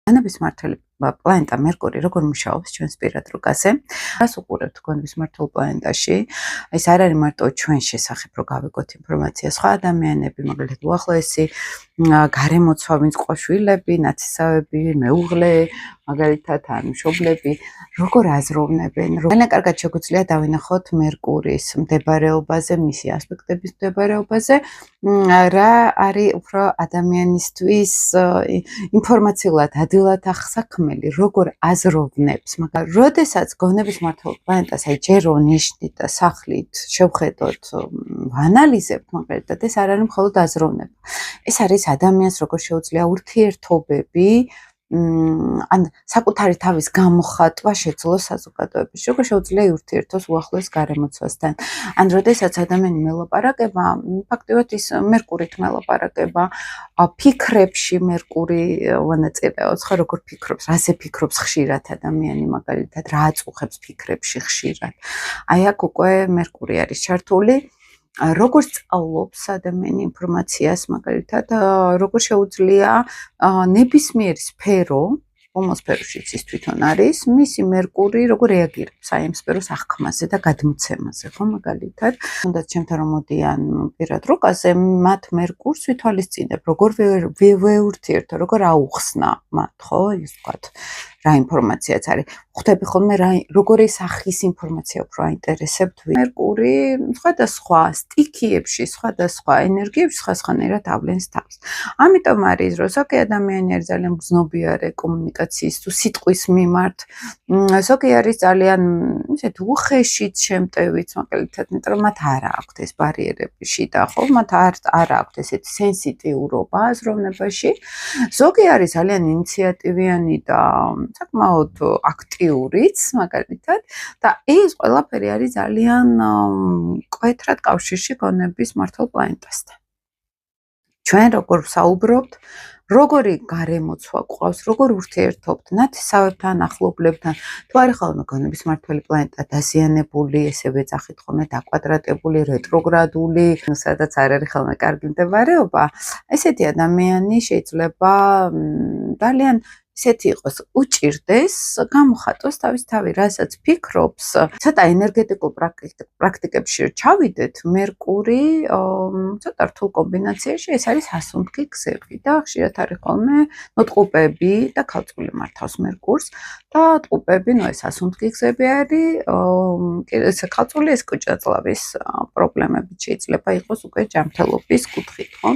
გონების მმართველი პლანეტა მერკური როგორ მუშაობს ჩვენს პირად რუკაზე? რას უყურებთ გონების მმართველ პლანეტაში? ეს არ არის მარტო ჩვენ შესახებ რომ გავიგოთ ინფორმაცია, სხვა ადამიანები, მაგალითად უახლოესი გარემოცვა, ვინც ყვა შვილები, ნათესავები, მეუღლე, მაგალითად ან მშობლები, როგორ აზროვნებენ? ძალიან კარგად შეგვიძლია დავინახოთ მერკურის მდებარეობაზე, მისი ასპექტების მდებარეობს, რა არის უფრო ადამიანისთვის ინფორმაციულად ადვილად ახსაქმელი, როგორ აზროვნებს, მაგრამ როდესაც გონების მმართველ პლანეტას ჯერო ნიშნით და სახლით შევხედოთ, ვანალიზებთ, მაგალითად, ეს არ არის მხოლოდ აზროვნება. ეს არის ადამიანს როგორ შეუძლია ურთიერთობები ან საკუთარი თავის გამოხატვა შეძლოს საზოგადოებაში, როგორ შეუძლია ურთიერთოს უახლოეს გარემოცვასთან. ან როდესაც ადამიანი მელაპარაკება, ფაქტიურად ის მერკურით მელაპარაკება, ფიქრებში მერკური მონაწილეობს, ხო, როგორ ფიქრობს, რაზე ფიქრობს ხშირად ადამიანი, მაგალითად, რა აწუხებს ფიქრებში ხშირად. აი აქ უკვე მერკური არის ჩართული. როგორ სწავლობს ადამიანი ინფორმაციას, მაგალითად, როგორ შეუძლია ნებისმიერ სფერო, რომელს სფეროშიც ის თვითონ არის, მისი მერკური როგორ რეაგირებს აი ამ სფეროს აღქმაზე და გადმოცემაზე, ხო, მაგალითად, თუნდაც ჩემთან რომ მოდიან პირად რუკაზე, მათ მერკურს ვითვალისწინებ, როგორ ვეურთიერთო, როგორ აუხსნა მათ, ხო, ის ვთქვათ, რა ინფორმაციაც არის. ხვდები ხოლმე როგორი სახის ინფორმაცია უფრო აინტერესებთ მერკური სხვადასხვა სტიქიებში, სხვადასხვა ენერგიებში სხვადასხვანაირად ავლენს თავს. ამიტომ არის, რომ ზოგი ადამიანი არის ძალიან მგზნობიარე კომუნიკაციის თუ სიტყვის მიმართ, ზოგი არის ძალიან ისეთი უხეშით შემტევიც, მაგალითად, იმიტომ რომ მათ არ აქვთ ეს ბარიერები შიდა, ხო, მათ არ აქვთ ესეთი სენსიტიურობა აზროვნებაში. ზოგი არის ძალიან ინიციატივიანი და საკმაოდ აქტიურიც, მაგალითად, და ეს ყველაფერი არის ძალიან მკვეთრად კავშირში გონების მმართველ პლანეტასთან. ჩვენ როგორ ვსაუბრობთ, როგორი გარემოცვა გვყავს, როგორ ურთიერთობთ ნათესავებთან, ახლობლებთან, თუ არის ხოლმე გონების მმართველი პლანეტა დაზიანებული, ესე ვეძახით ხოლმე დაკვადრატებული, რეტროგრადული, სადაც არ არის ხოლმე კარგი მდებარეობა, ესეთი ადამიანი შეიძლება ძალიან ისეთი იყოს, უჭირდეს, გამოხატოს თავის თავი, რასაც ფიქრობს, ცოტა ენერგეტიკულ პრაქტიკებში ჩავიდეთ, მერკური ცოტა რთულ კომბინაციაში, ეს არის ასუნთქი გზები და ხშირად არის ხოლმე ტყუპები და ქალწული მართავს მერკურს და ტყუპები, ეს ასუნთქი გზები არის, ქალწული ეს კოჭაწლავის პრობლემები შეიძლება იყოს უკვე ჯანმრთელობის კუთხით, ხო?